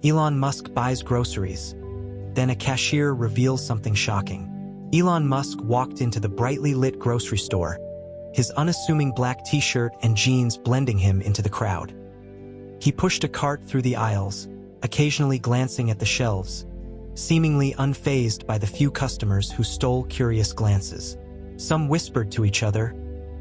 Elon Musk buys groceries. Then a cashier reveals something shocking. Elon Musk walked into the brightly lit grocery store, his unassuming black t-shirt and jeans blending him into the crowd. He pushed a cart through the aisles, occasionally glancing at the shelves, seemingly unfazed by the few customers who stole curious glances. Some whispered to each other,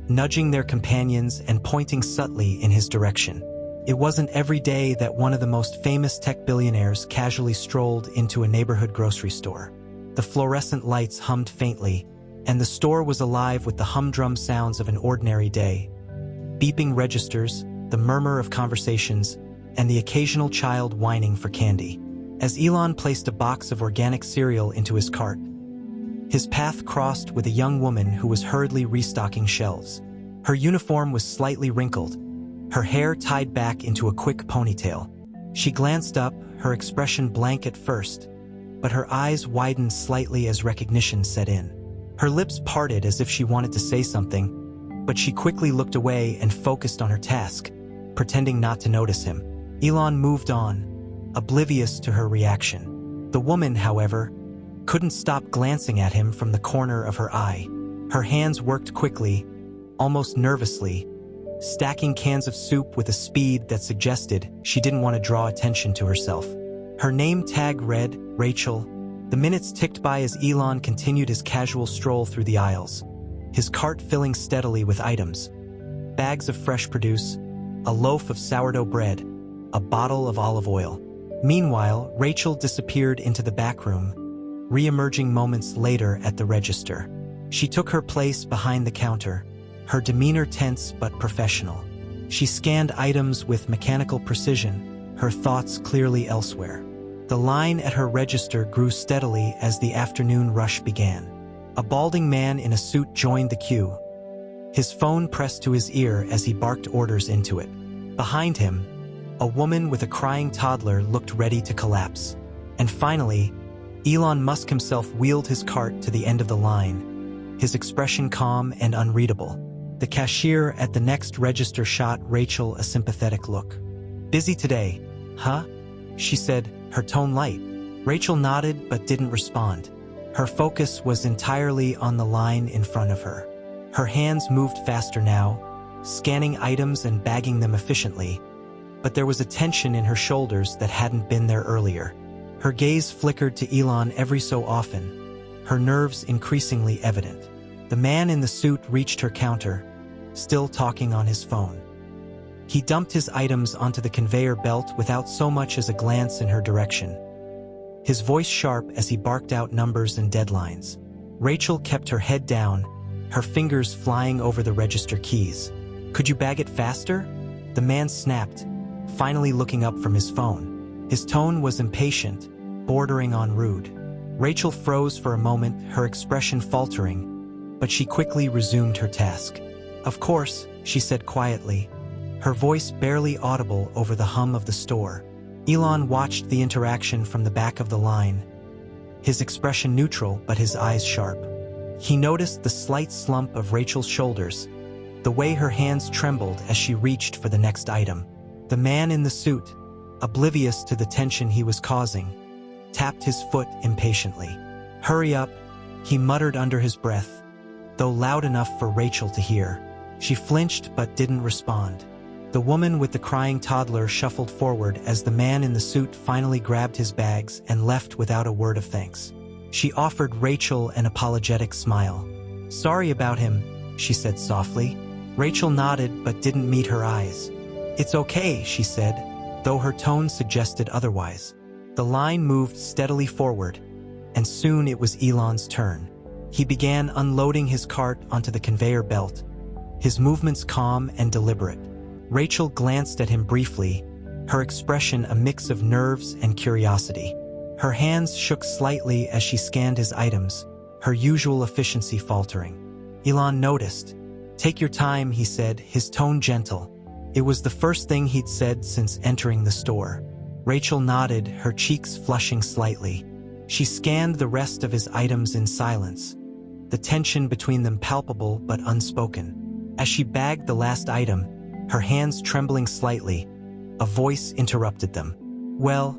nudging their companions and pointing subtly in his direction. It wasn't every day that one of the most famous tech billionaires casually strolled into a neighborhood grocery store. The fluorescent lights hummed faintly, and the store was alive with the humdrum sounds of an ordinary day. Beeping registers, the murmur of conversations, and the occasional child whining for candy. As Elon placed a box of organic cereal into his cart, his path crossed with a young woman who was hurriedly restocking shelves. Her uniform was slightly wrinkled, her hair tied back into a quick ponytail. She glanced up, her expression blank at first, but her eyes widened slightly as recognition set in. Her lips parted as if she wanted to say something, but she quickly looked away and focused on her task, pretending not to notice him. Elon moved on, oblivious to her reaction. The woman, however, couldn't stop glancing at him from the corner of her eye. Her hands worked quickly, almost nervously, stacking cans of soup with a speed that suggested she didn't want to draw attention to herself. Her name tag read, Rachel. The minutes ticked by as Elon continued his casual stroll through the aisles, his cart filling steadily with items. Bags of fresh produce, a loaf of sourdough bread, a bottle of olive oil. Meanwhile, Rachel disappeared into the back room, re-emerging moments later at the register. She took her place behind the counter, her demeanor tense but professional. She scanned items with mechanical precision, her thoughts clearly elsewhere. The line at her register grew steadily as the afternoon rush began. A balding man in a suit joined the queue, his phone pressed to his ear as he barked orders into it. Behind him, a woman with a crying toddler looked ready to collapse. And finally, Elon Musk himself wheeled his cart to the end of the line, his expression calm and unreadable. The cashier at the next register shot Rachel a sympathetic look. "Busy today, huh?" she said, her tone light. Rachel nodded but didn't respond. Her focus was entirely on the line in front of her. Her hands moved faster now, scanning items and bagging them efficiently, but there was a tension in her shoulders that hadn't been there earlier. Her gaze flickered to Elon every so often, her nerves increasingly evident. The man in the suit reached her counter, still talking on his phone. He dumped his items onto the conveyor belt without so much as a glance in her direction, his voice sharp as he barked out numbers and deadlines. Rachel kept her head down, her fingers flying over the register keys. "Could you bag it faster?" the man snapped, finally looking up from his phone. His tone was impatient, bordering on rude. Rachel froze for a moment, her expression faltering, but she quickly resumed her task. "Of course," she said quietly, her voice barely audible over the hum of the store. Elon watched the interaction from the back of the line, his expression neutral but his eyes sharp. He noticed the slight slump of Rachel's shoulders, the way her hands trembled as she reached for the next item. The man in the suit, oblivious to the tension he was causing, tapped his foot impatiently. "Hurry up," he muttered under his breath, though loud enough for Rachel to hear. She flinched but didn't respond. The woman with the crying toddler shuffled forward as the man in the suit finally grabbed his bags and left without a word of thanks. She offered Rachel an apologetic smile. "Sorry about him," she said softly. Rachel nodded but didn't meet her eyes. "It's okay," she said, though her tone suggested otherwise. The line moved steadily forward, and soon it was Elon's turn. He began unloading his cart onto the conveyor belt, his movements calm and deliberate. Rachel glanced at him briefly, her expression a mix of nerves and curiosity. Her hands shook slightly as she scanned his items, her usual efficiency faltering. Elon noticed. "Take your time," he said, his tone gentle. It was the first thing he'd said since entering the store. Rachel nodded, her cheeks flushing slightly. She scanned the rest of his items in silence, the tension between them palpable but unspoken. As she bagged the last item, her hands trembling slightly, a voice interrupted them. "Well,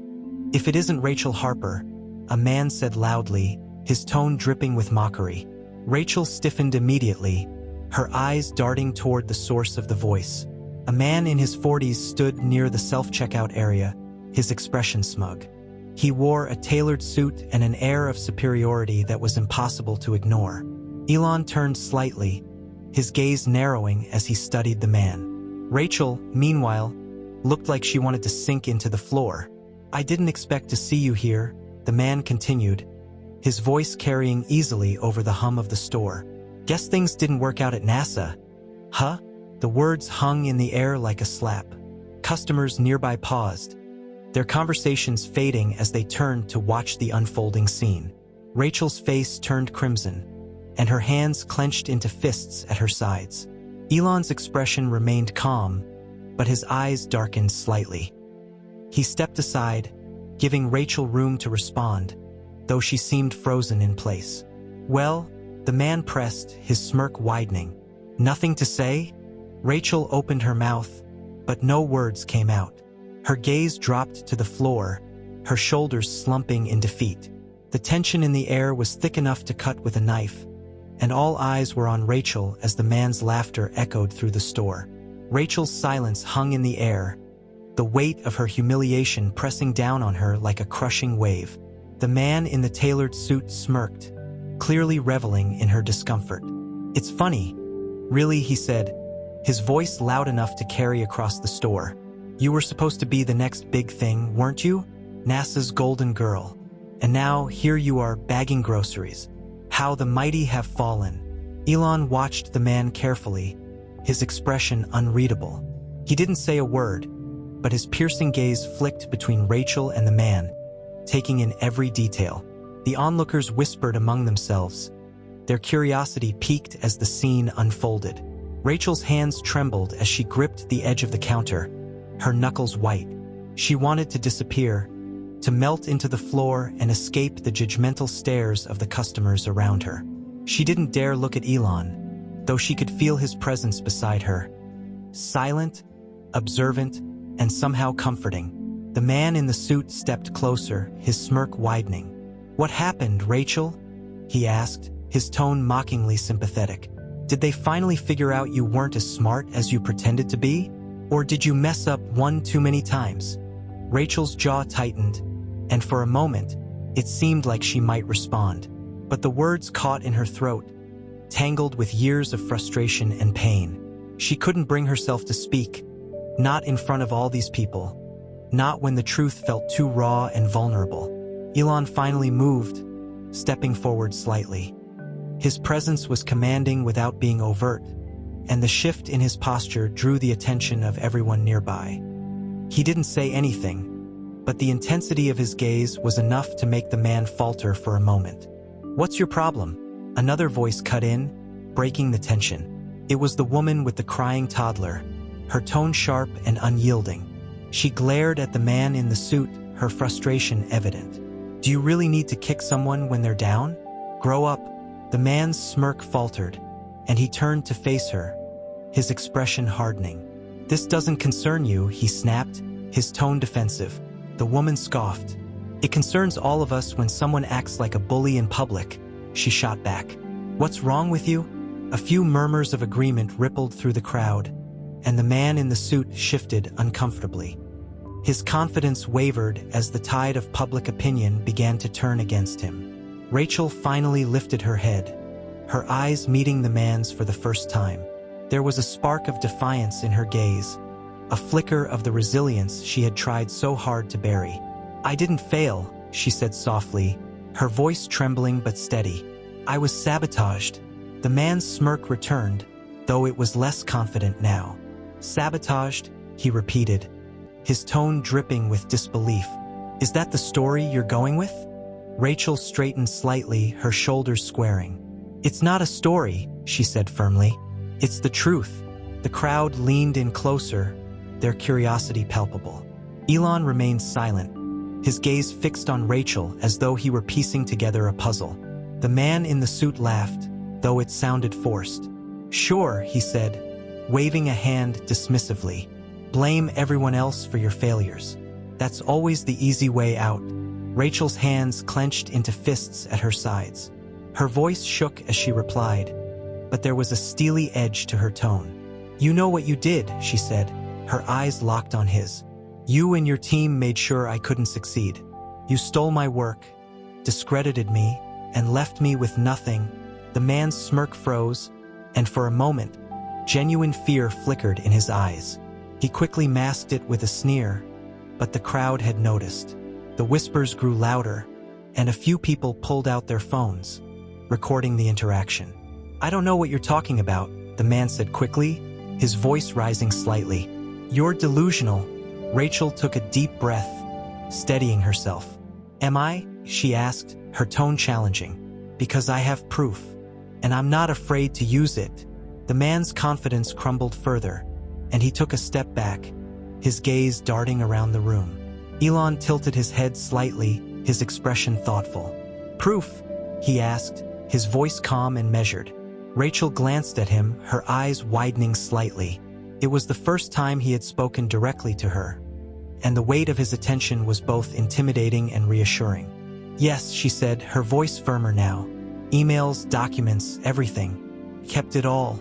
"If it isn't Rachel Harper," a man said loudly, his tone dripping with mockery. Rachel stiffened immediately, her eyes darting toward the source of the voice. A man in his 40s stood near the self-checkout area, his expression smug. He wore a tailored suit and an air of superiority that was impossible to ignore. Elon turned slightly, his gaze narrowing as he studied the man. Rachel, meanwhile, looked like she wanted to sink into the floor. "I didn't expect to see you here," the man continued, his voice carrying easily over the hum of the store. "Guess things didn't work out at NASA." "Huh?" The words hung in the air like a slap. Customers nearby paused, their conversations fading as they turned to watch the unfolding scene. Rachel's face turned crimson, and her hands clenched into fists at her sides. Elon's expression remained calm, but his eyes darkened slightly. He stepped aside, giving Rachel room to respond, though she seemed frozen in place. "Well," the man pressed, his smirk widening. "Nothing to say?" Rachel opened her mouth, but no words came out. Her gaze dropped to the floor, her shoulders slumping in defeat. The tension in the air was thick enough to cut with a knife, and all eyes were on Rachel as the man's laughter echoed through the store. Rachel's silence hung in the air, the weight of her humiliation pressing down on her like a crushing wave. The man in the tailored suit smirked, clearly reveling in her discomfort. "It's funny, really," he said, his voice loud enough to carry across the store. "You were supposed to be the next big thing, weren't you? NASA's golden girl. And now here you are bagging groceries. How the mighty have fallen." Elon watched the man carefully, his expression unreadable. He didn't say a word, but his piercing gaze flicked between Rachel and the man, taking in every detail. The onlookers whispered among themselves, their curiosity piqued as the scene unfolded. Rachel's hands trembled as she gripped the edge of the counter, her knuckles white. She wanted to disappear, to melt into the floor and escape the judgmental stares of the customers around her. She didn't dare look at Elon, though she could feel his presence beside her. Silent, observant, and somehow comforting. The man in the suit stepped closer, his smirk widening. "What happened, Rachel?" he asked, his tone mockingly sympathetic. "Did they finally figure out you weren't as smart as you pretended to be? Or did you mess up one too many times?" Rachel's jaw tightened, and for a moment, it seemed like she might respond. But the words caught in her throat, tangled with years of frustration and pain. She couldn't bring herself to speak, not in front of all these people, not when the truth felt too raw and vulnerable. Elon finally moved, stepping forward slightly. His presence was commanding without being overt, and the shift in his posture drew the attention of everyone nearby. He didn't say anything, but the intensity of his gaze was enough to make the man falter for a moment. "What's your problem?" Another voice cut in, breaking the tension. It was the woman with the crying toddler, her tone sharp and unyielding. She glared at the man in the suit, her frustration evident. "Do you really need to kick someone when they're down? Grow up." The man's smirk faltered, and he turned to face her, his expression hardening. "This doesn't concern you," he snapped, his tone defensive. The woman scoffed. "It concerns all of us when someone acts like a bully in public," she shot back. "What's wrong with you?" A few murmurs of agreement rippled through the crowd, and the man in the suit shifted uncomfortably. His confidence wavered as the tide of public opinion began to turn against him. Rachel finally lifted her head, her eyes meeting the man's for the first time. There was a spark of defiance in her gaze, a flicker of the resilience she had tried so hard to bury. "I didn't fail," she said softly, her voice trembling but steady. "I was sabotaged." The man's smirk returned, though it was less confident now. "Sabotaged?" he repeated, his tone dripping with disbelief. "Is that the story you're going with?" Rachel straightened slightly, her shoulders squaring. "It's not a story," she said firmly. "It's the truth." The crowd leaned in closer, their curiosity palpable. Elon remained silent, his gaze fixed on Rachel as though he were piecing together a puzzle. The man in the suit laughed, though it sounded forced. "Sure," he said, waving a hand dismissively. "Blame everyone else for your failures." That's always the easy way out. Rachel's hands clenched into fists at her sides. Her voice shook as she replied, but there was a steely edge to her tone. "You know what you did," she said, her eyes locked on his. "You and your team made sure I couldn't succeed. You stole my work, discredited me, and left me with nothing." The man's smirk froze, and for a moment, genuine fear flickered in his eyes. He quickly masked it with a sneer, but the crowd had noticed. The whispers grew louder, and a few people pulled out their phones, recording the interaction. "I don't know what you're talking about," the man said quickly, his voice rising slightly. "You're delusional." Rachel took a deep breath, steadying herself. "Am I?" she asked, her tone challenging. "Because I have proof, and I'm not afraid to use it." The man's confidence crumbled further, and he took a step back, his gaze darting around the room. Elon tilted his head slightly, his expression thoughtful. "Proof?" he asked, his voice calm and measured. Rachel glanced at him, her eyes widening slightly. It was the first time he had spoken directly to her, and the weight of his attention was both intimidating and reassuring. "Yes," she said, her voice firmer now. "Emails, documents, everything. Kept it all."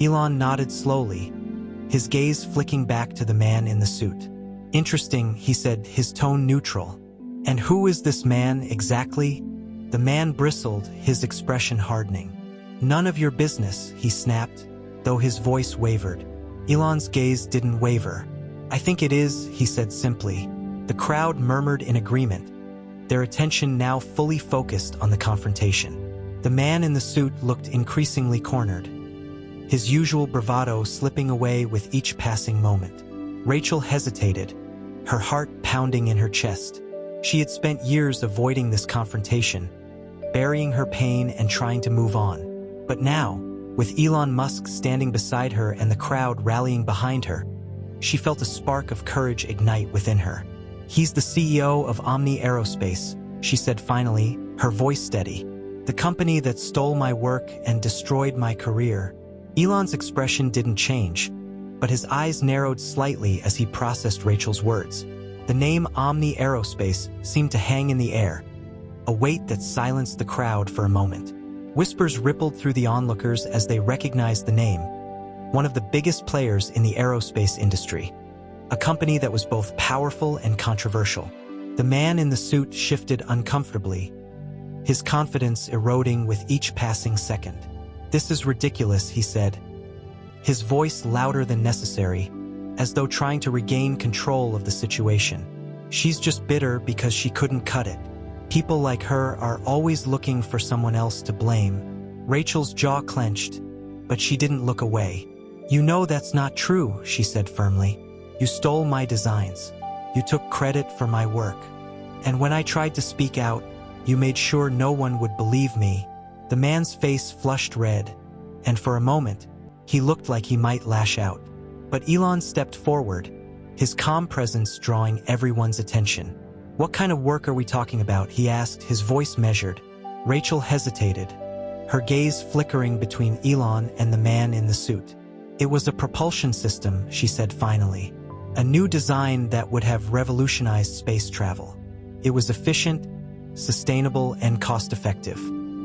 Elon nodded slowly, his gaze flicking back to the man in the suit. "Interesting," he said, his tone neutral. "And who is this man exactly?" The man bristled, his expression hardening. "None of your business," he snapped, though his voice wavered. Elon's gaze didn't waver. "I think it is," he said simply. The crowd murmured in agreement, their attention now fully focused on the confrontation. The man in the suit looked increasingly cornered, his usual bravado slipping away with each passing moment. Rachel hesitated, her heart pounding in her chest. She had spent years avoiding this confrontation, burying her pain and trying to move on. But now, with Elon Musk standing beside her and the crowd rallying behind her, she felt a spark of courage ignite within her. "He's the CEO of Omni Aerospace," she said finally, her voice steady. "The company that stole my work and destroyed my career." Elon's expression didn't change, but his eyes narrowed slightly as he processed Rachel's words. The name Omni Aerospace seemed to hang in the air, a weight that silenced the crowd for a moment. Whispers rippled through the onlookers as they recognized the name, one of the biggest players in the aerospace industry, a company that was both powerful and controversial. The man in the suit shifted uncomfortably, his confidence eroding with each passing second. "This is ridiculous," he said, his voice louder than necessary, as though trying to regain control of the situation. "She's just bitter because she couldn't cut it. People like her are always looking for someone else to blame." Rachel's jaw clenched, but she didn't look away. "You know that's not true," she said firmly. "You stole my designs. You took credit for my work. And when I tried to speak out, you made sure no one would believe me." The man's face flushed red, and for a moment, he looked like he might lash out. But Elon stepped forward, his calm presence drawing everyone's attention. "What kind of work are we talking about?" he asked, his voice measured. Rachel hesitated, her gaze flickering between Elon and the man in the suit. "It was a propulsion system," she said finally. "A new design that would have revolutionized space travel. It was efficient, sustainable, and cost-effective.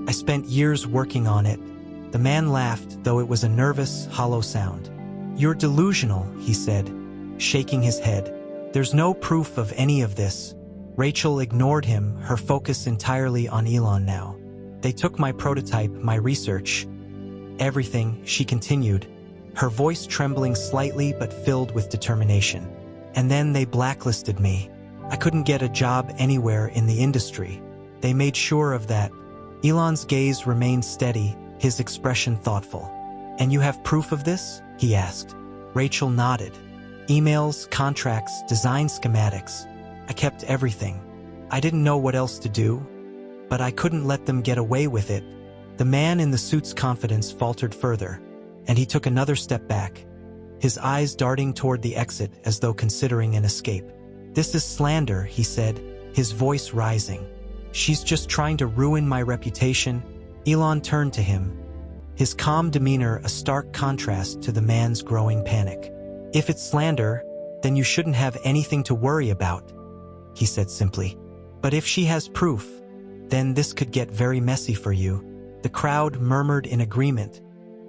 I spent years working on it." The man laughed, though it was a nervous, hollow sound. "You're delusional," he said, shaking his head. "There's no proof of any of this." Rachel ignored him, her focus entirely on Elon now. "They took my prototype, my research. Everything," she continued, her voice trembling slightly but filled with determination. "And then they blacklisted me. I couldn't get a job anywhere in the industry. They made sure of that." Elon's gaze remained steady, his expression thoughtful. "And you have proof of this?" he asked. Rachel nodded. "Emails, contracts, design schematics. I kept everything. I didn't know what else to do, but I couldn't let them get away with it." The man in the suit's confidence faltered further, and he took another step back, his eyes darting toward the exit as though considering an escape. "This is slander," he said, his voice rising. "She's just trying to ruin my reputation." Elon turned to him, his calm demeanor a stark contrast to the man's growing panic. "If it's slander, then you shouldn't have anything to worry about. he said simply. But if she has proof, then this could get very messy for you. The crowd murmured in agreement,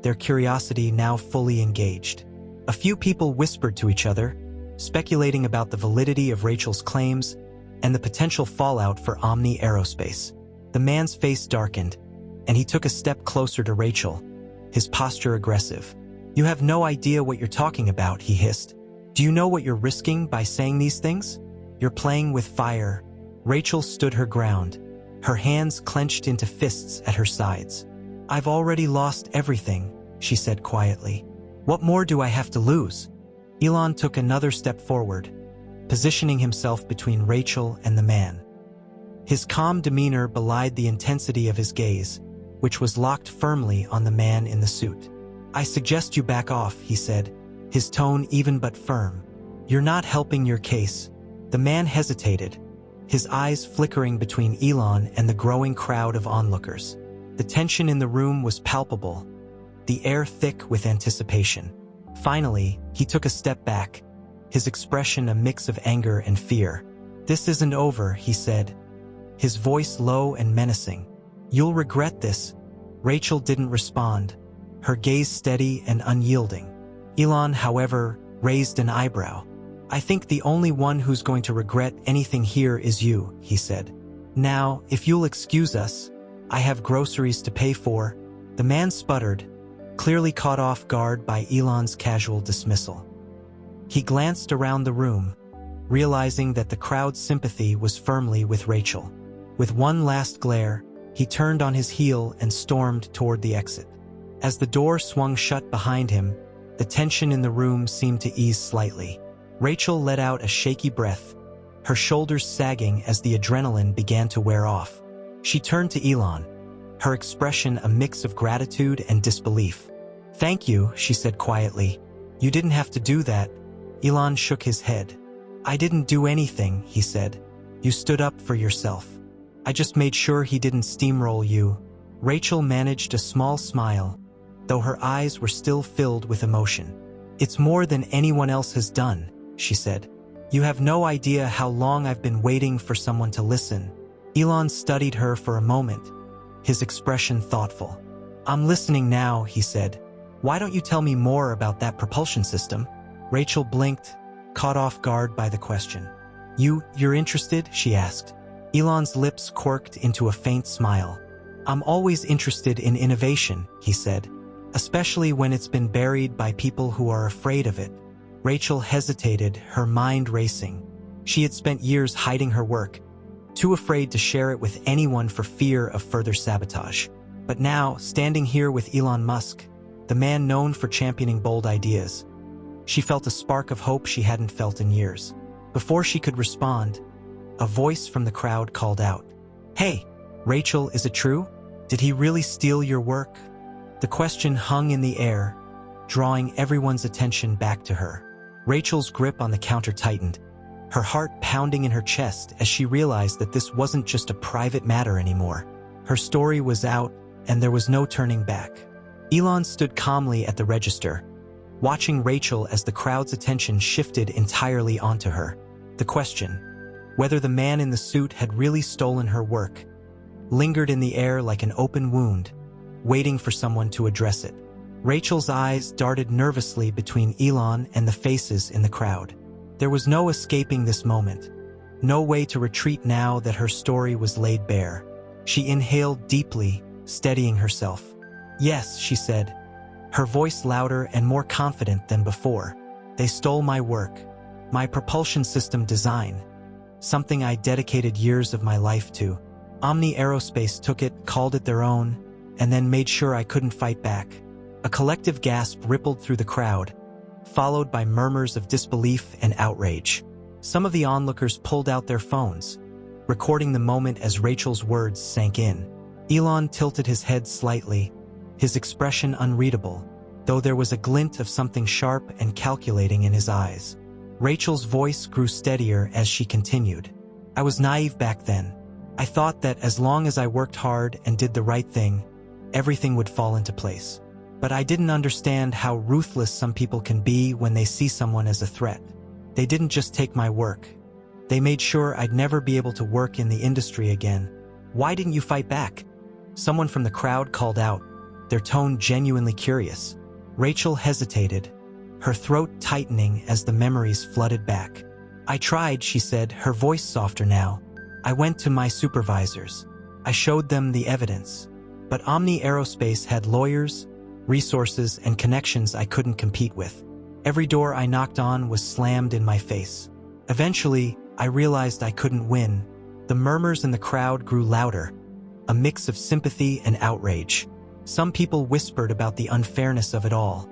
their curiosity now fully engaged. A few people whispered to each other, speculating about the validity of Rachel's claims and the potential fallout for Omni Aerospace. The man's face darkened, and he took a step closer to Rachel, his posture aggressive. "You have no idea what you're talking about," he hissed. "Do you know what you're risking by saying these things? You're playing with fire." Rachel stood her ground, her hands clenched into fists at her sides. "I've already lost everything," she said quietly. "What more do I have to lose?" Elon took another step forward, positioning himself between Rachel and the man. His calm demeanor belied the intensity of his gaze, which was locked firmly on the man in the suit. "I suggest you back off," he said, his tone even but firm. "You're not helping your case." The man hesitated, his eyes flickering between Elon and the growing crowd of onlookers. The tension in the room was palpable, the air thick with anticipation. Finally, he took a step back, his expression a mix of anger and fear. "This isn't over," he said, his voice low and menacing. "You'll regret this." Rachel didn't respond, her gaze steady and unyielding. Elon, however, raised an eyebrow. "I think the only one who's going to regret anything here is you," he said. "Now, if you'll excuse us, I have groceries to pay for." The man sputtered, clearly caught off guard by Elon's casual dismissal. He glanced around the room, realizing that the crowd's sympathy was firmly with Rachel. With one last glare, he turned on his heel and stormed toward the exit. As the door swung shut behind him, the tension in the room seemed to ease slightly. Rachel let out a shaky breath, her shoulders sagging as the adrenaline began to wear off. She turned to Elon, her expression a mix of gratitude and disbelief. "Thank you," she said quietly. "You didn't have to do that." Elon shook his head. "I didn't do anything," he said. "You stood up for yourself. I just made sure he didn't steamroll you." Rachel managed a small smile, though her eyes were still filled with emotion. "It's more than anyone else has done," she said. "You have no idea how long I've been waiting for someone to listen." Elon studied her for a moment, his expression thoughtful. "I'm listening now," he said. "Why don't you tell me more about that propulsion system?" Rachel blinked, caught off guard by the question. You're interested?" she asked. Elon's lips quirked into a faint smile. "I'm always interested in innovation," he said, "especially when it's been buried by people who are afraid of it." Rachel hesitated, her mind racing. She had spent years hiding her work, too afraid to share it with anyone for fear of further sabotage. But now, standing here with Elon Musk, the man known for championing bold ideas, she felt a spark of hope she hadn't felt in years. Before she could respond, a voice from the crowd called out, "Hey, Rachel, is it true? Did he really steal your work?" The question hung in the air, drawing everyone's attention back to her. Rachel's grip on the counter tightened, her heart pounding in her chest as she realized that this wasn't just a private matter anymore. Her story was out, and there was no turning back. Elon stood calmly at the register, watching Rachel as the crowd's attention shifted entirely onto her. The question, whether the man in the suit had really stolen her work, lingered in the air like an open wound, waiting for someone to address it. Rachel's eyes darted nervously between Elon and the faces in the crowd. There was no escaping this moment, no way to retreat now that her story was laid bare. She inhaled deeply, steadying herself. "Yes," she said, her voice louder and more confident than before. "They stole my work, my propulsion system design, something I dedicated years of my life to. Omni Aerospace took it, called it their own, and then made sure I couldn't fight back." A collective gasp rippled through the crowd, followed by murmurs of disbelief and outrage. Some of the onlookers pulled out their phones, recording the moment as Rachel's words sank in. Elon tilted his head slightly, his expression unreadable, though there was a glint of something sharp and calculating in his eyes. Rachel's voice grew steadier as she continued. "I was naive back then. I thought that as long as I worked hard and did the right thing, everything would fall into place. But I didn't understand how ruthless some people can be when they see someone as a threat. They didn't just take my work. They made sure I'd never be able to work in the industry again. Why didn't you fight back? Someone from the crowd called out, their tone genuinely curious. Rachel hesitated, her throat tightening as the memories flooded back. I tried, she said, her voice softer now. I went to my supervisors. I showed them the evidence. But Omni Aerospace had lawyers, resources, and connections I couldn't compete with. Every door I knocked on was slammed in my face. Eventually, I realized I couldn't win. The murmurs in the crowd grew louder, a mix of sympathy and outrage. Some people whispered about the unfairness of it all,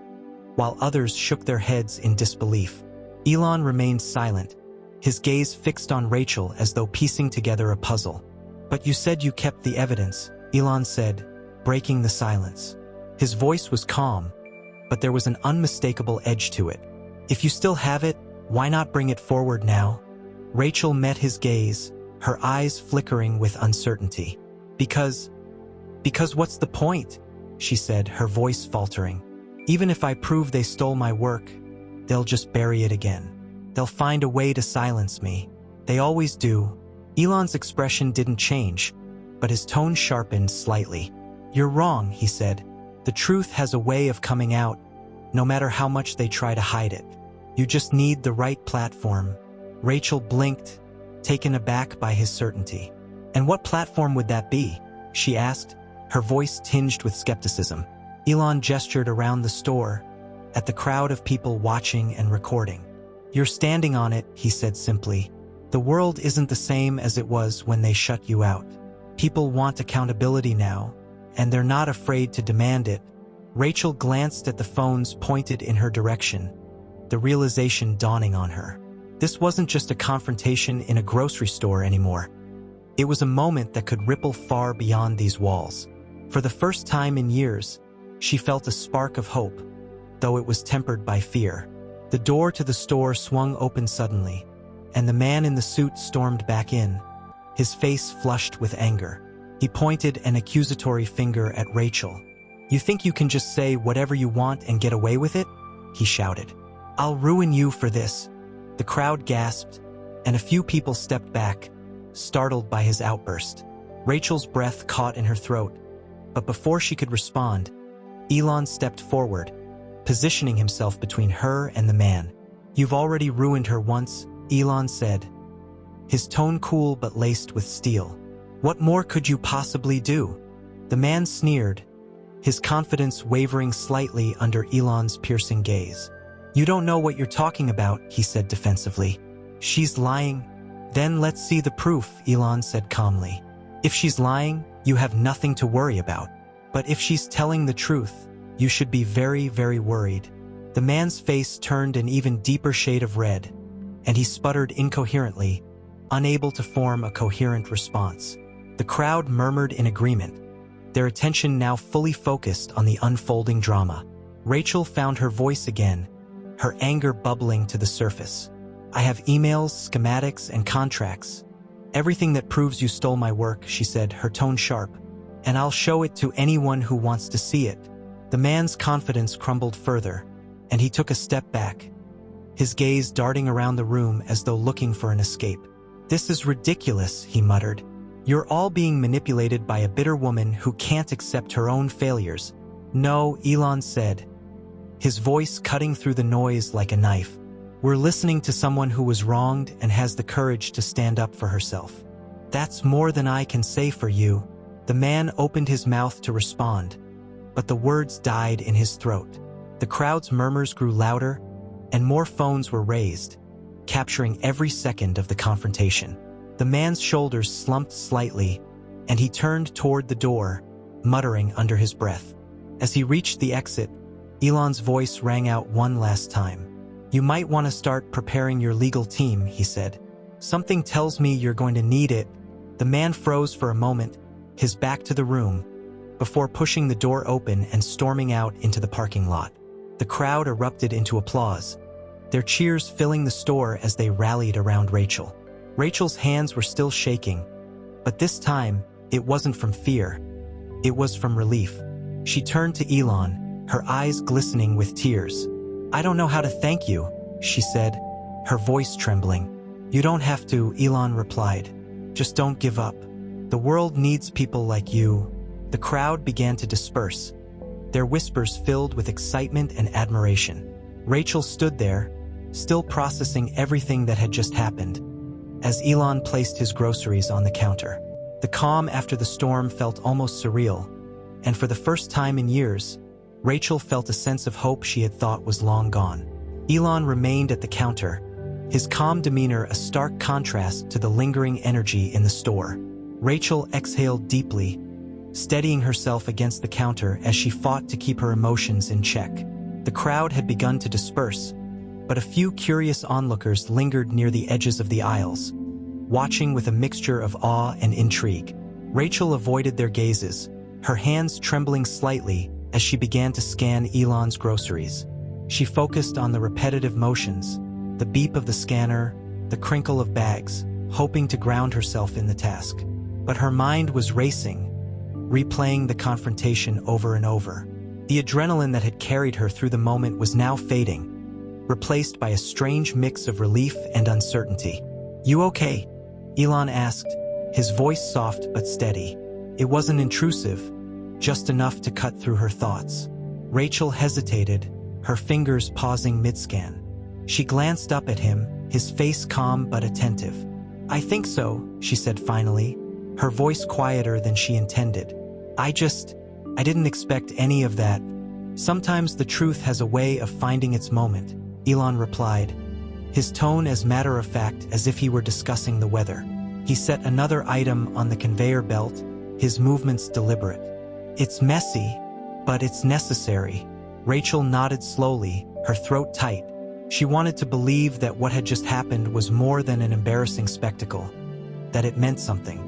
while others shook their heads in disbelief. Elon remained silent, his gaze fixed on Rachel as though piecing together a puzzle. But you said you kept the evidence, Elon said, breaking the silence. His voice was calm, but there was an unmistakable edge to it. If you still have it, why not bring it forward now? Rachel met his gaze, her eyes flickering with uncertainty. Because what's the point? She said, her voice faltering. Even if I prove they stole my work, they'll just bury it again. They'll find a way to silence me. They always do. Elon's expression didn't change, but his tone sharpened slightly. You're wrong, he said. The truth has a way of coming out, no matter how much they try to hide it. You just need the right platform. Rachel blinked, taken aback by his certainty. And what platform would that be? She asked, her voice tinged with skepticism. Elon gestured around the store, at the crowd of people watching and recording. You're standing on it, he said simply. The world isn't the same as it was when they shut you out. People want accountability now, and they're not afraid to demand it. Rachel glanced at the phones pointed in her direction, the realization dawning on her. This wasn't just a confrontation in a grocery store anymore. It was a moment that could ripple far beyond these walls. For the first time in years, she felt a spark of hope, though it was tempered by fear. The door to the store swung open suddenly, and the man in the suit stormed back in, his face flushed with anger. He pointed an accusatory finger at Rachel. You think you can just say whatever you want and get away with it? He shouted. I'll ruin you for this. The crowd gasped, and a few people stepped back, startled by his outburst. Rachel's breath caught in her throat, but before she could respond, Elon stepped forward, positioning himself between her and the man. You've already ruined her once, Elon said, his tone cool but laced with steel. What more could you possibly do? The man sneered, his confidence wavering slightly under Elon's piercing gaze. You don't know what you're talking about, he said defensively. She's lying. Then let's see the proof, Elon said calmly. If she's lying, you have nothing to worry about. But if she's telling the truth, you should be very, very worried. The man's face turned an even deeper shade of red, and he sputtered incoherently, unable to form a coherent response. The crowd murmured in agreement, their attention now fully focused on the unfolding drama. Rachel found her voice again, her anger bubbling to the surface. I have emails, schematics, and contracts. Everything that proves you stole my work, she said, her tone sharp. And I'll show it to anyone who wants to see it. The man's confidence crumbled further, and he took a step back, his gaze darting around the room as though looking for an escape. This is ridiculous, he muttered. You're all being manipulated by a bitter woman who can't accept her own failures. No, Elon said, his voice cutting through the noise like a knife. We're listening to someone who was wronged and has the courage to stand up for herself. That's more than I can say for you. The man opened his mouth to respond, but the words died in his throat. The crowd's murmurs grew louder, and more phones were raised, capturing every second of the confrontation. The man's shoulders slumped slightly, and he turned toward the door, muttering under his breath. As he reached the exit, Elon's voice rang out one last time. You might want to start preparing your legal team, he said. Something tells me you're going to need it. The man froze for a moment, his back to the room, before pushing the door open and storming out into the parking lot. The crowd erupted into applause, their cheers filling the store as they rallied around Rachel. Rachel's hands were still shaking, but this time, it wasn't from fear. It was from relief. She turned to Elon, her eyes glistening with tears. I don't know how to thank you, she said, her voice trembling. You don't have to, Elon replied. Just don't give up. The world needs people like you. The crowd began to disperse, their whispers filled with excitement and admiration. Rachel stood there, still processing everything that had just happened, as Elon placed his groceries on the counter. The calm after the storm felt almost surreal, and for the first time in years, Rachel felt a sense of hope she had thought was long gone. Elon remained at the counter, his calm demeanor a stark contrast to the lingering energy in the store. Rachel exhaled deeply, steadying herself against the counter as she fought to keep her emotions in check. The crowd had begun to disperse, but a few curious onlookers lingered near the edges of the aisles, watching with a mixture of awe and intrigue. Rachel avoided their gazes, her hands trembling slightly as she began to scan Elon's groceries. She focused on the repetitive motions, the beep of the scanner, the crinkle of bags, hoping to ground herself in the task. But her mind was racing, replaying the confrontation over and over. The adrenaline that had carried her through the moment was now fading, replaced by a strange mix of relief and uncertainty. "You okay?" Elon asked, his voice soft but steady. It wasn't intrusive, just enough to cut through her thoughts. Rachel hesitated, her fingers pausing mid-scan. She glanced up at him, his face calm but attentive. "I think so," she said finally, her voice quieter than she intended. I didn't expect any of that. Sometimes the truth has a way of finding its moment," Elon replied, his tone as matter-of-fact as if he were discussing the weather. He set another item on the conveyor belt, his movements deliberate. "It's messy, but it's necessary." Rachel nodded slowly, her throat tight. She wanted to believe that what had just happened was more than an embarrassing spectacle, that it meant something.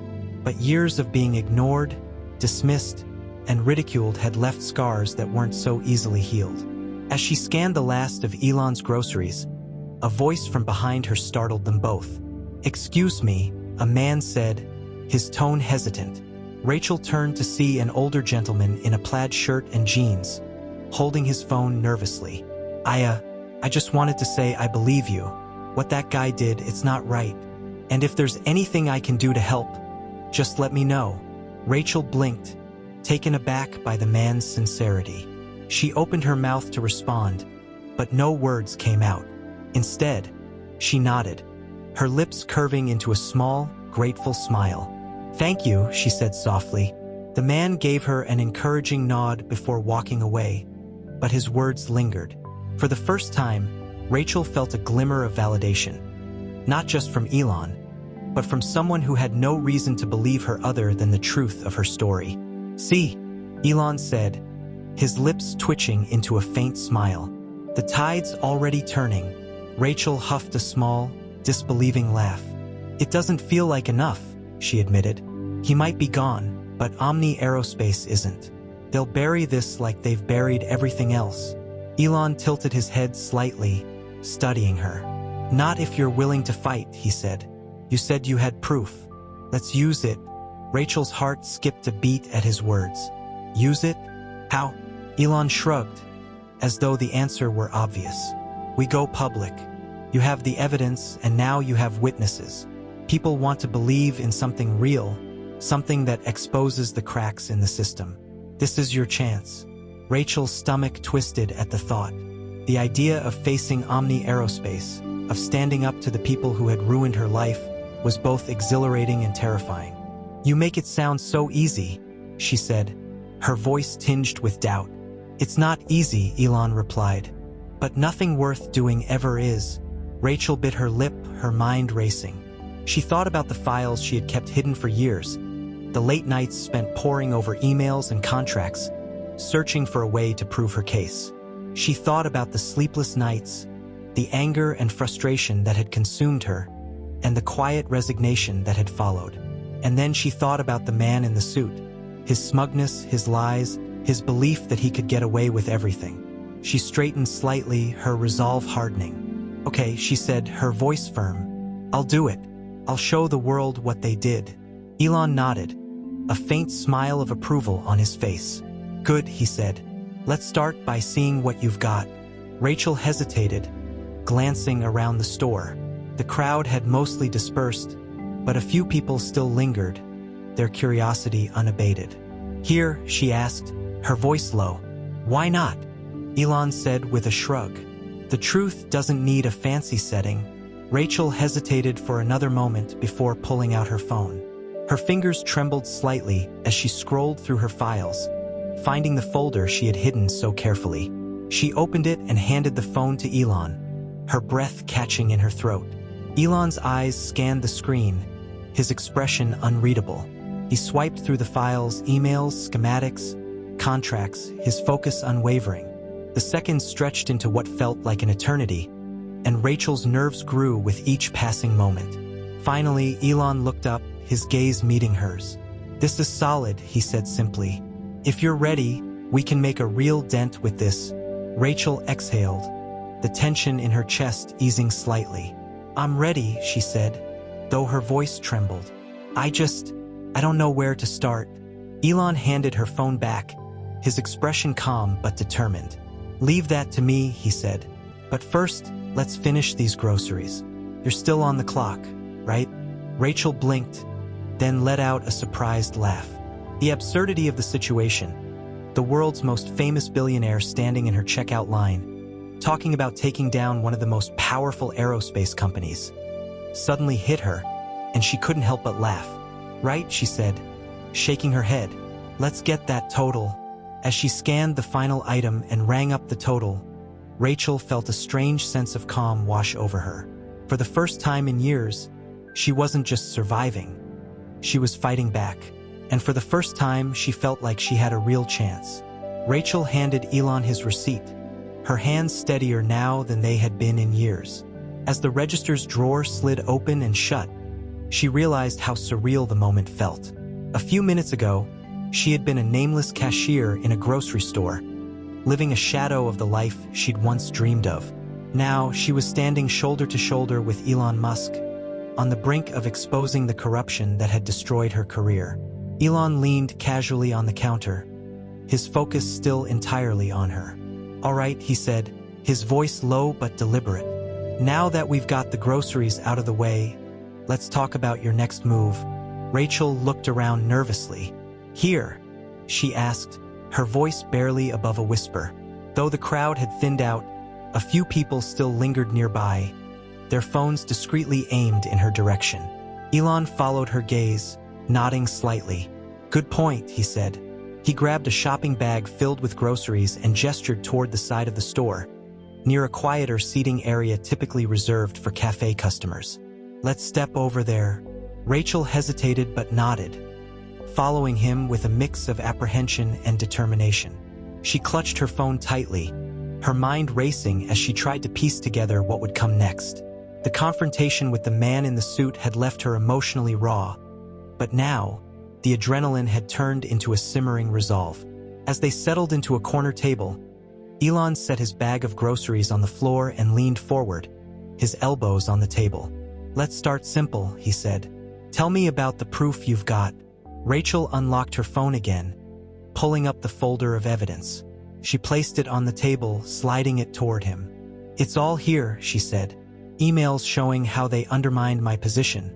But years of being ignored, dismissed, and ridiculed had left scars that weren't so easily healed. As she scanned the last of Elon's groceries, a voice from behind her startled them both. "Excuse me," a man said, his tone hesitant. Rachel turned to see an older gentleman in a plaid shirt and jeans, holding his phone nervously. I just wanted to say I believe you. What that guy did, it's not right. And if there's anything I can do to help, just let me know." Rachel blinked, taken aback by the man's sincerity. She opened her mouth to respond, but no words came out. Instead, she nodded, her lips curving into a small, grateful smile. "Thank you," she said softly. The man gave her an encouraging nod before walking away, but his words lingered. For the first time, Rachel felt a glimmer of validation, not just from Elon, but from someone who had no reason to believe her other than the truth of her story. "See," Elon said, his lips twitching into a faint smile. "The tide's already turning." Rachel huffed a small, disbelieving laugh. "It doesn't feel like enough," she admitted. "He might be gone, but Omni Aerospace isn't. They'll bury this like they've buried everything else." Elon tilted his head slightly, studying her. "Not if you're willing to fight," he said. "You said you had proof. Let's use it." Rachel's heart skipped a beat at his words. "Use it? How?" Elon shrugged, as though the answer were obvious. "We go public. You have the evidence, and now you have witnesses. People want to believe in something real, something that exposes the cracks in the system. This is your chance." Rachel's stomach twisted at the thought. The idea of facing Omni Aerospace, of standing up to the people who had ruined her life, was both exhilarating and terrifying. "You make it sound so easy," she said, her voice tinged with doubt. "It's not easy," Elon replied. "But nothing worth doing ever is." Rachel bit her lip, her mind racing. She thought about the files she had kept hidden for years, the late nights spent poring over emails and contracts, searching for a way to prove her case. She thought about the sleepless nights, the anger and frustration that had consumed her, and the quiet resignation that had followed. And then she thought about the man in the suit, his smugness, his lies, his belief that he could get away with everything. She straightened slightly, her resolve hardening. "Okay," she said, her voice firm. "I'll do it. I'll show the world what they did." Elon nodded, a faint smile of approval on his face. "Good," he said. "Let's start by seeing what you've got." Rachel hesitated, glancing around the store. The crowd had mostly dispersed, but a few people still lingered, their curiosity unabated. "Here," she asked, her voice low. "Why not?" Elon said with a shrug. "The truth doesn't need a fancy setting." Rachel hesitated for another moment before pulling out her phone. Her fingers trembled slightly as she scrolled through her files, finding the folder she had hidden so carefully. She opened it and handed the phone to Elon, her breath catching in her throat. Elon's eyes scanned the screen, his expression unreadable. He swiped through the files, emails, schematics, contracts, his focus unwavering. The seconds stretched into what felt like an eternity, and Rachel's nerves grew with each passing moment. Finally, Elon looked up, his gaze meeting hers. "This is solid," he said simply. "If you're ready, we can make a real dent with this." Rachel exhaled, the tension in her chest easing slightly. "I'm ready," she said, though her voice trembled. I don't know where to start." Elon handed her phone back, his expression calm but determined. "Leave that to me," he said. "But first, let's finish these groceries. You're still on the clock, right?" Rachel blinked, then let out a surprised laugh. The absurdity of the situation, the world's most famous billionaire standing in her checkout line, talking about taking down one of the most powerful aerospace companies, suddenly hit her, and she couldn't help but laugh. "Right," she said, shaking her head. "Let's get that total." As she scanned the final item and rang up the total, Rachel felt a strange sense of calm wash over her. For the first time in years, she wasn't just surviving, she was fighting back. And for the first time, she felt like she had a real chance. Rachel handed Elon his receipt, her hands steadier now than they had been in years. As the register's drawer slid open and shut, she realized how surreal the moment felt. A few minutes ago, she had been a nameless cashier in a grocery store, living a shadow of the life she'd once dreamed of. Now, she was standing shoulder to shoulder with Elon Musk, on the brink of exposing the corruption that had destroyed her career. Elon leaned casually on the counter, his focus still entirely on her. "All right," he said, his voice low but deliberate. "Now that we've got the groceries out of the way, let's talk about your next move." Rachel looked around nervously. "Here?" she asked, her voice barely above a whisper. Though the crowd had thinned out, a few people still lingered nearby, their phones discreetly aimed in her direction. Elon followed her gaze, nodding slightly. "Good point," he said. He grabbed a shopping bag filled with groceries and gestured toward the side of the store, near a quieter seating area typically reserved for cafe customers. "Let's step over there." Rachel hesitated but nodded, following him with a mix of apprehension and determination. She clutched her phone tightly, her mind racing as she tried to piece together what would come next. The confrontation with the man in the suit had left her emotionally raw, but now, the adrenaline had turned into a simmering resolve. As they settled into a corner table, Elon set his bag of groceries on the floor and leaned forward, his elbows on the table. "Let's start simple," he said. "Tell me about the proof you've got." Rachel unlocked her phone again, pulling up the folder of evidence. She placed it on the table, sliding it toward him. "It's all here," she said. "Emails showing how they undermined my position,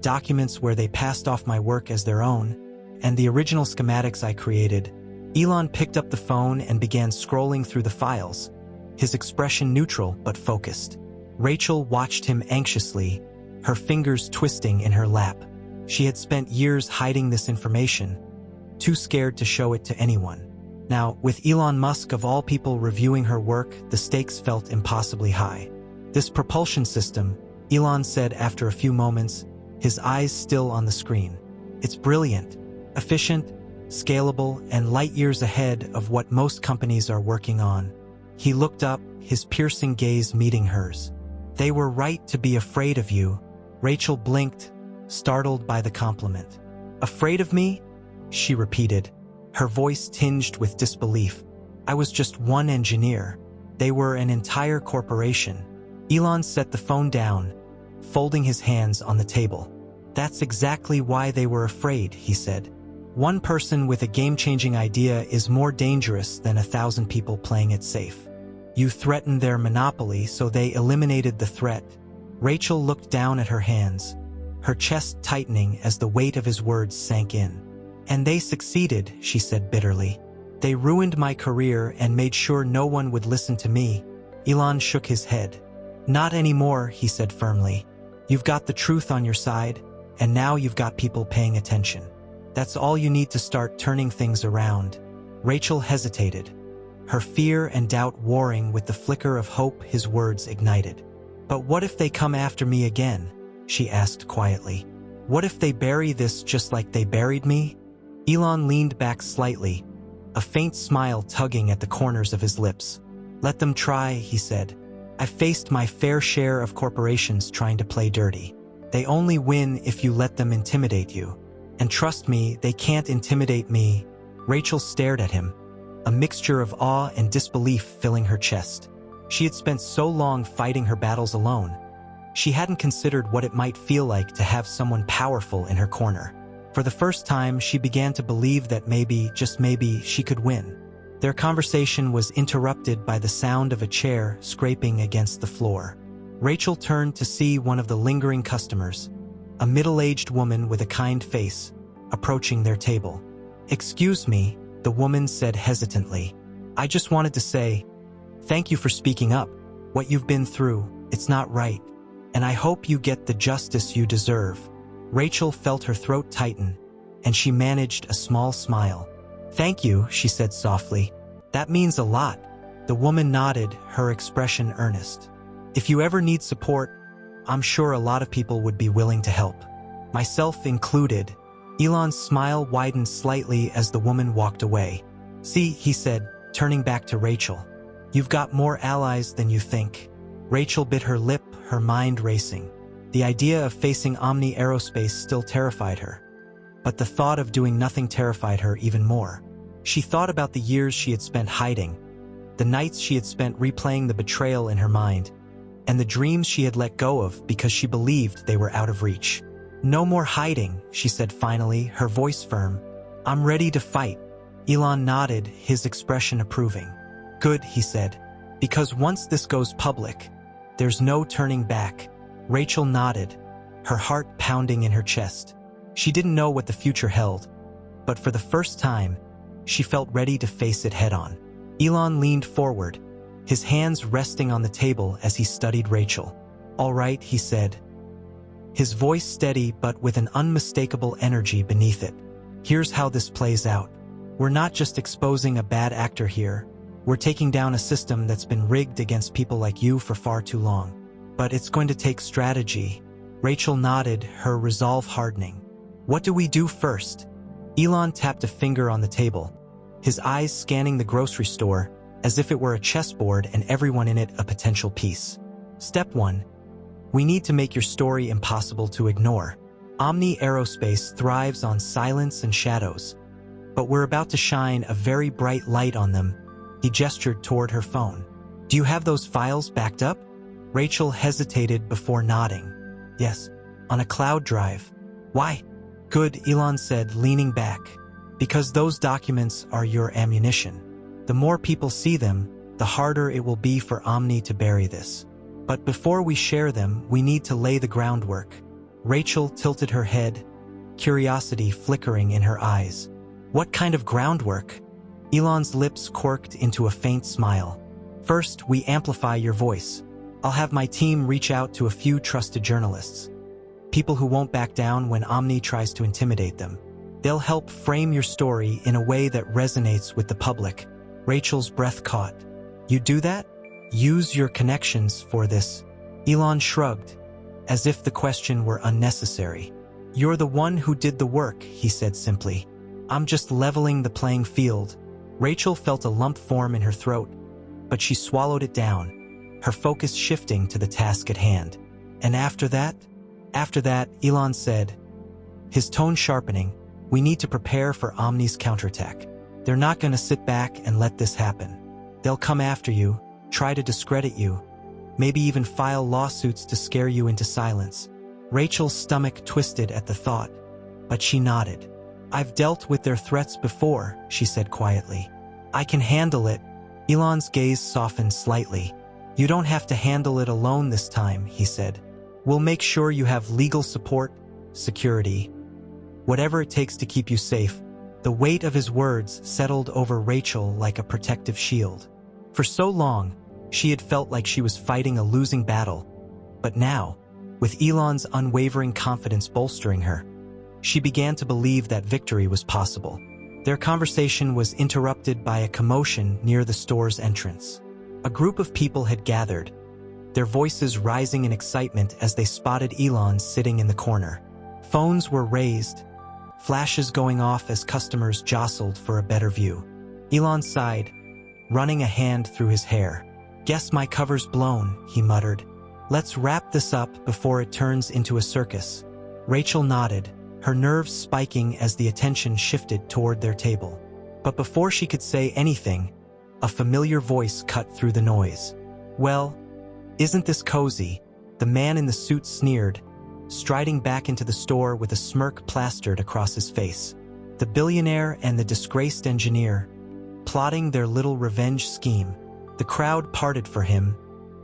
documents where they passed off my work as their own, and the original schematics I created." Elon picked up the phone and began scrolling through the files, his expression neutral but focused. Rachel watched him anxiously, her fingers twisting in her lap. She had spent years hiding this information, too scared to show it to anyone. Now, with Elon Musk of all people reviewing her work, the stakes felt impossibly high. "This propulsion system," Elon said after a few moments, his eyes still on the screen. "It's brilliant, efficient, scalable, and light years ahead of what most companies are working on." He looked up, his piercing gaze meeting hers. "They were right to be afraid of you." Rachel blinked, startled by the compliment. "Afraid of me?" she repeated, her voice tinged with disbelief. "I was just one engineer. They were an entire corporation." Elon set the phone down, folding his hands on the table. "That's exactly why they were afraid," he said. "One person with a game-changing idea is more dangerous than 1,000 people playing it safe. You threatened their monopoly, so they eliminated the threat, Rachel looked down at her hands, her chest tightening as the weight of his words sank in. "And they succeeded," she said bitterly. "They ruined my career and made sure no one would listen to me." Elon shook his head. "Not anymore," he said firmly. "You've got the truth on your side, and now you've got people paying attention. That's all you need to start turning things around." Rachel hesitated, her fear and doubt warring with the flicker of hope his words ignited. "But what if they come after me again?" she asked quietly. "What if they bury this just like they buried me?" Elon leaned back slightly, a faint smile tugging at the corners of his lips. "Let them try," he said. "I've faced my fair share of corporations trying to play dirty. They only win if you let them intimidate you. And trust me, they can't intimidate me." Rachel stared at him, a mixture of awe and disbelief filling her chest. She had spent so long fighting her battles alone. She hadn't considered what it might feel like to have someone powerful in her corner. For the first time, she began to believe that maybe, just maybe, she could win. Their conversation was interrupted by the sound of a chair scraping against the floor. Rachel turned to see one of the lingering customers, a middle-aged woman with a kind face, approaching their table. "Excuse me," the woman said hesitantly. "I just wanted to say, thank you for speaking up. What you've been through, it's not right. And I hope you get the justice you deserve." Rachel felt her throat tighten, and she managed a small smile. "Thank you," she said softly. "That means a lot." The woman nodded, her expression earnest. "If you ever need support, I'm sure a lot of people would be willing to help. Myself included." Elon's smile widened slightly as the woman walked away. "See," he said, turning back to Rachel. "You've got more allies than you think." Rachel bit her lip, her mind racing. The idea of facing Omni Aerospace still terrified her. But the thought of doing nothing terrified her even more. She thought about the years she had spent hiding, the nights she had spent replaying the betrayal in her mind, and the dreams she had let go of because she believed they were out of reach. "No more hiding," she said finally, her voice firm. "I'm ready to fight." Elon nodded, his expression approving. "Good," he said, "because once this goes public, there's no turning back." Rachel nodded, her heart pounding in her chest. She didn't know what the future held, but for the first time, she felt ready to face it head-on. Elon leaned forward, his hands resting on the table as he studied Rachel. "All right," he said, his voice steady but with an unmistakable energy beneath it. "Here's how this plays out. We're not just exposing a bad actor here. We're taking down a system that's been rigged against people like you for far too long. But it's going to take strategy." Rachel nodded, her resolve hardening. "What do we do first?" Elon tapped a finger on the table, his eyes scanning the grocery store as if it were a chessboard and everyone in it a potential piece. "Step 1. We need to make your story impossible to ignore. Omni Aerospace thrives on silence and shadows, but we're about to shine a very bright light on them." He gestured toward her phone. "Do you have those files backed up?" Rachel hesitated before nodding. "Yes, on a cloud drive." "Why?" "Good," Elon said, leaning back. "Because those documents are your ammunition. The more people see them, the harder it will be for Omni to bury this. But before we share them, we need to lay the groundwork." Rachel tilted her head, curiosity flickering in her eyes. "What kind of groundwork?" Elon's lips quirked into a faint smile. "First, we amplify your voice. I'll have my team reach out to a few trusted journalists, people who won't back down when Omni tries to intimidate them. They'll help frame your story in a way that resonates with the public." Rachel's breath caught. "You do that? Use your connections for this?" Elon shrugged, as if the question were unnecessary. "You're the one who did the work," he said simply. "I'm just leveling the playing field." Rachel felt a lump form in her throat, but she swallowed it down, her focus shifting to the task at hand. "And after that?" "After that," Elon said, his tone sharpening, "we need to prepare for Omni's counterattack. They're not going to sit back and let this happen. They'll come after you, try to discredit you, maybe even file lawsuits to scare you into silence." Rachel's stomach twisted at the thought, but she nodded. "I've dealt with their threats before," she said quietly. "I can handle it." Elon's gaze softened slightly. "You don't have to handle it alone this time," he said. We'll make sure you have legal support, security, whatever it takes to keep you safe. The weight of his words settled over Rachel like a protective shield. For so long, she had felt like she was fighting a losing battle. But now, with Elon's unwavering confidence bolstering her, she began to believe that victory was possible. Their conversation was interrupted by a commotion near the store's entrance. A group of people had gathered, their voices rising in excitement as they spotted Elon sitting in the corner. Phones were raised, flashes going off as customers jostled for a better view. Elon sighed, running a hand through his hair. "Guess my cover's blown," he muttered. "Let's wrap this up before it turns into a circus." Rachel nodded, her nerves spiking as the attention shifted toward their table. But before she could say anything, a familiar voice cut through the noise. "Well, isn't this cozy?" The man in the suit sneered, striding back into the store with a smirk plastered across his face. The billionaire and the disgraced engineer, plotting their little revenge scheme. The crowd parted for him,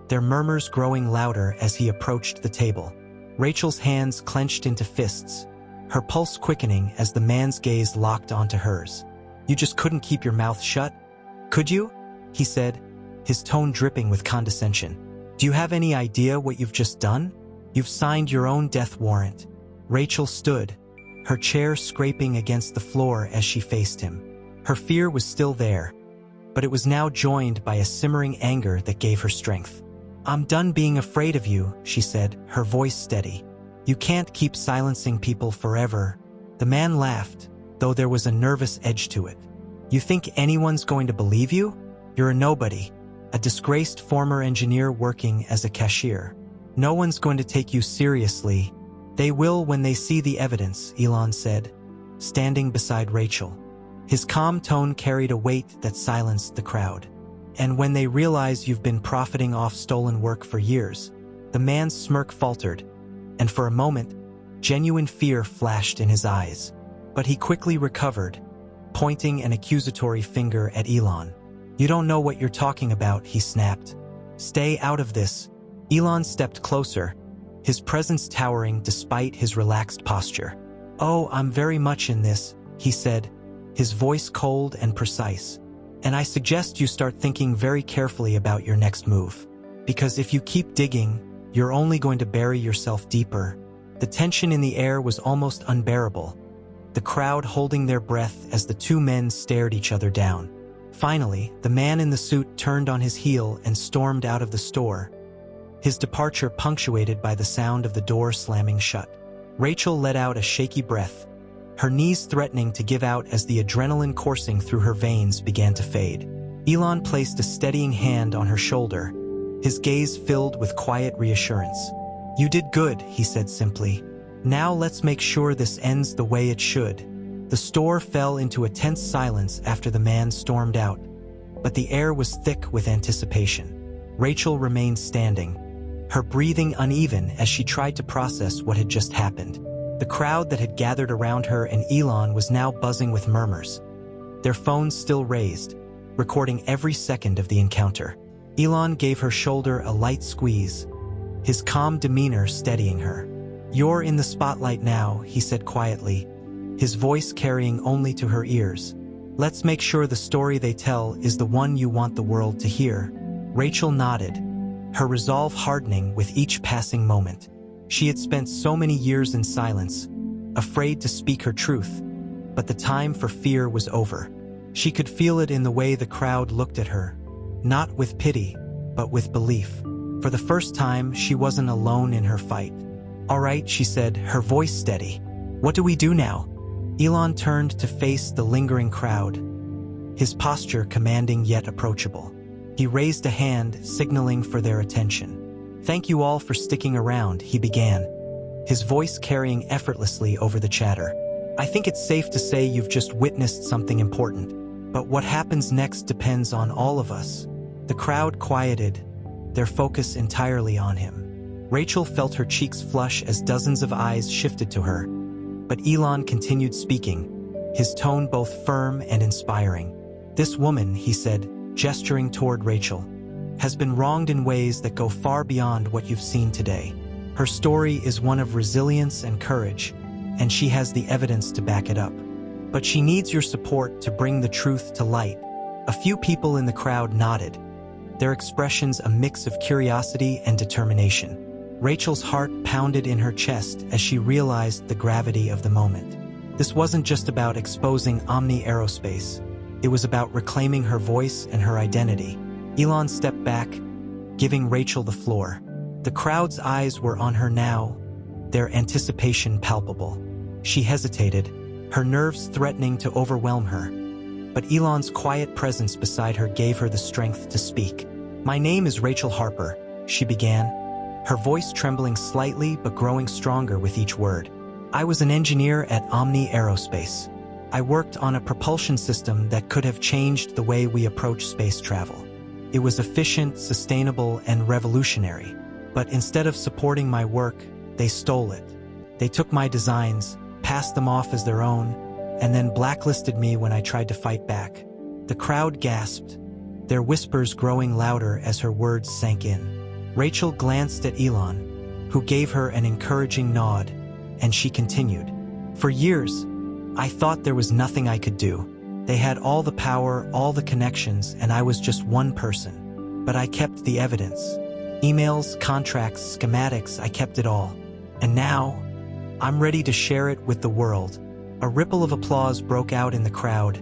their murmurs growing louder as he approached the table. Rachel's hands clenched into fists, her pulse quickening as the man's gaze locked onto hers. "You just couldn't keep your mouth shut, could you?" he said, his tone dripping with condescension. "Do you have any idea what you've just done? You've signed your own death warrant." Rachel stood, her chair scraping against the floor as she faced him. Her fear was still there, but it was now joined by a simmering anger that gave her strength. "I'm done being afraid of you," she said, her voice steady. "You can't keep silencing people forever." The man laughed, though there was a nervous edge to it. "You think anyone's going to believe you? You're a nobody, a disgraced former engineer working as a cashier. No one's going to take you seriously." "They will when they see the evidence," Elon said, standing beside Rachel. His calm tone carried a weight that silenced the crowd. "And when they realize you've been profiting off stolen work for years." The man's smirk faltered, and for a moment, genuine fear flashed in his eyes. But he quickly recovered, pointing an accusatory finger at Elon. "You don't know what you're talking about," he snapped. "Stay out of this." Elon stepped closer, his presence towering despite his relaxed posture. "Oh, I'm very much in this," he said, his voice cold and precise. "And I suggest you start thinking very carefully about your next move. Because if you keep digging, you're only going to bury yourself deeper." The tension in the air was almost unbearable, the crowd holding their breath as the two men stared each other down. Finally, the man in the suit turned on his heel and stormed out of the store, his departure punctuated by the sound of the door slamming shut. Rachel let out a shaky breath, her knees threatening to give out as the adrenaline coursing through her veins began to fade. Elon placed a steadying hand on her shoulder, his gaze filled with quiet reassurance. "You did good," he said simply. "Now let's make sure this ends the way it should." The store fell into a tense silence after the man stormed out, but the air was thick with anticipation. Rachel remained standing, her breathing uneven as she tried to process what had just happened. The crowd that had gathered around her and Elon was now buzzing with murmurs, their phones still raised, recording every second of the encounter. Elon gave her shoulder a light squeeze, his calm demeanor steadying her. "You're in the spotlight now," he said quietly, his voice carrying only to her ears. "Let's make sure the story they tell is the one you want the world to hear." Rachel nodded, her resolve hardening with each passing moment. She had spent so many years in silence, afraid to speak her truth, but the time for fear was over. She could feel it in the way the crowd looked at her, not with pity, but with belief. For the first time, she wasn't alone in her fight. "All right," she said, her voice steady. "What do we do now?" Elon turned to face the lingering crowd, his posture commanding yet approachable. He raised a hand, signaling for their attention. "Thank you all for sticking around," he began, his voice carrying effortlessly over the chatter. "I think it's safe to say you've just witnessed something important, but what happens next depends on all of us." The crowd quieted, their focus entirely on him. Rachel felt her cheeks flush as dozens of eyes shifted to her, but Elon continued speaking, his tone both firm and inspiring. "This woman," he said, gesturing toward Rachel, "has been wronged in ways that go far beyond what you've seen today. Her story is one of resilience and courage, and she has the evidence to back it up. But she needs your support to bring the truth to light. A few people in the crowd nodded, their expressions a mix of curiosity and determination. Rachel's heart pounded in her chest as she realized the gravity of the moment. This wasn't just about exposing Omni Aerospace. It was about reclaiming her voice and her identity. Elon stepped back, giving Rachel the floor. The crowd's eyes were on her now, their anticipation palpable. She hesitated, her nerves threatening to overwhelm her. But Elon's quiet presence beside her gave her the strength to speak. "My name is Rachel Harper," she began, her voice trembling slightly but growing stronger with each word. "I was an engineer at Omni Aerospace. I worked on a propulsion system that could have changed the way we approach space travel. It was efficient, sustainable, and revolutionary. But instead of supporting my work, they stole it. They took my designs, passed them off as their own, and then blacklisted me when I tried to fight back." The crowd gasped, their whispers growing louder as her words sank in. Rachel glanced at Elon, who gave her an encouraging nod, and she continued. "For years, I thought there was nothing I could do. They had all the power, all the connections, and I was just one person. But I kept the evidence. Emails, contracts, schematics, I kept it all. And now, I'm ready to share it with the world." A ripple of applause broke out in the crowd,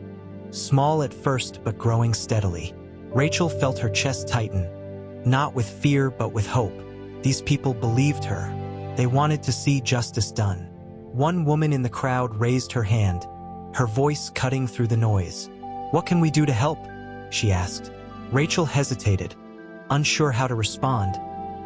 small at first but growing steadily. Rachel felt her chest tighten, not with fear but with hope. These people believed her. They wanted to see justice done. One woman in the crowd raised her hand, her voice cutting through the noise. "What can we do to help?" she asked. Rachel hesitated, unsure how to respond,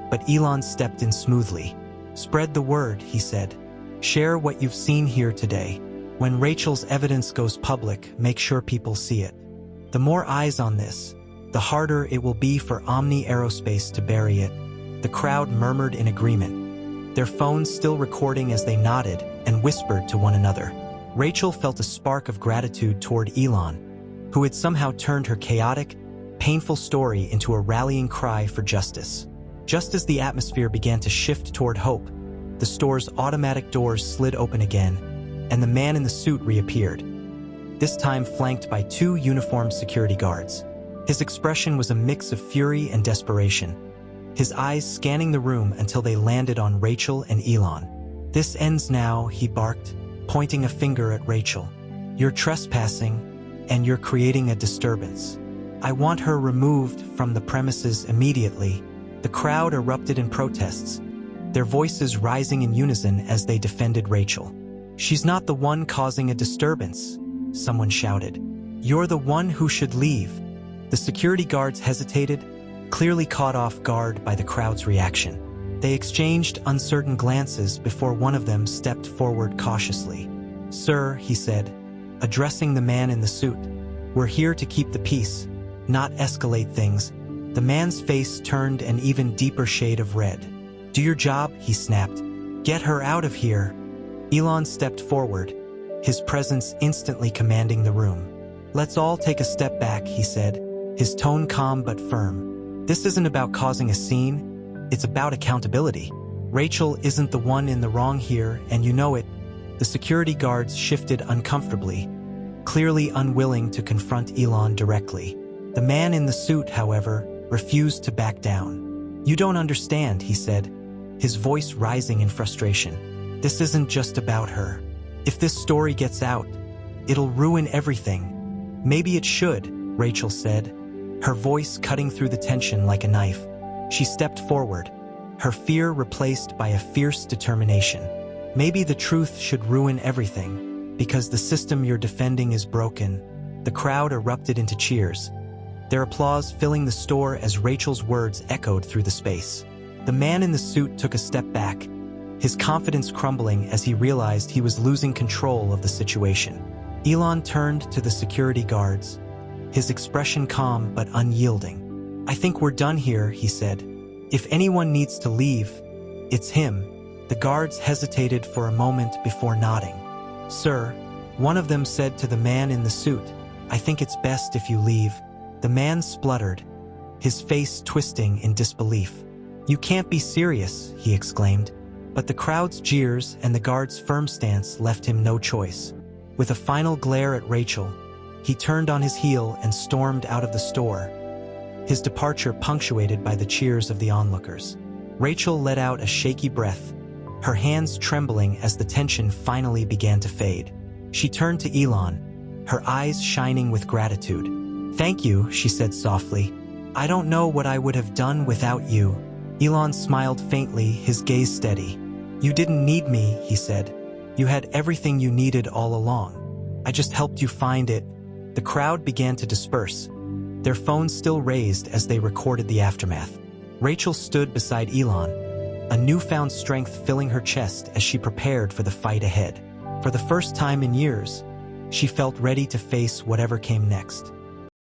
but Elon stepped in smoothly. "Spread the word," he said. "Share what you've seen here today. When Rachel's evidence goes public, make sure people see it. The more eyes on this, the harder it will be for Omni Aerospace to bury it." The crowd murmured in agreement, their phones still recording as they nodded and whispered to one another. Rachel felt a spark of gratitude toward Elon, who had somehow turned her chaotic, painful story into a rallying cry for justice. Just as the atmosphere began to shift toward hope, the store's automatic doors slid open again, and the man in the suit reappeared, this time flanked by 2 uniformed security guards. His expression was a mix of fury and desperation, his eyes scanning the room until they landed on Rachel and Elon. "This ends now," he barked, pointing a finger at Rachel. "You're trespassing, and you're creating a disturbance. I want her removed from the premises immediately." The crowd erupted in protests, their voices rising in unison as they defended Rachel. "She's not the one causing a disturbance," someone shouted. "You're the one who should leave." The security guards hesitated, clearly caught off guard by the crowd's reaction. They exchanged uncertain glances before one of them stepped forward cautiously. "Sir," he said, addressing the man in the suit, "we're here to keep the peace, not escalate things." The man's face turned an even deeper shade of red. "Do your job," he snapped. "Get her out of here." Elon stepped forward, his presence instantly commanding the room. "Let's all take a step back," he said, his tone calm but firm. "This isn't about causing a scene, it's about accountability. Rachel isn't the one in the wrong here, and you know it." The security guards shifted uncomfortably, clearly unwilling to confront Elon directly. The man in the suit, however, refused to back down. "You don't understand," he said, his voice rising in frustration. "This isn't just about her. If this story gets out, it'll ruin everything." "Maybe it should," Rachel said, her voice cutting through the tension like a knife. She stepped forward, her fear replaced by a fierce determination. "Maybe the truth should ruin everything, because the system you're defending is broken." The crowd erupted into cheers, their applause filling the store as Rachel's words echoed through the space. The man in the suit took a step back, his confidence crumbling as he realized he was losing control of the situation. Elon turned to the security guards, his expression calm but unyielding. "I think we're done here," he said. "If anyone needs to leave, it's him." The guards hesitated for a moment before nodding. "Sir," one of them said to the man in the suit, "I think it's best if you leave." The man spluttered, his face twisting in disbelief. "You can't be serious," he exclaimed. But the crowd's jeers and the guard's firm stance left him no choice. With a final glare at Rachel, he turned on his heel and stormed out of the store, his departure punctuated by the cheers of the onlookers. Rachel let out a shaky breath, her hands trembling as the tension finally began to fade. She turned to Elon, her eyes shining with gratitude. "Thank you," she said softly. "I don't know what I would have done without you." Elon smiled faintly, his gaze steady. "You didn't need me," he said. "You had everything you needed all along. I just helped you find it." The crowd began to disperse, their phones still raised as they recorded the aftermath. Rachel stood beside Elon, a newfound strength filling her chest as she prepared for the fight ahead. For the first time in years, she felt ready to face whatever came next.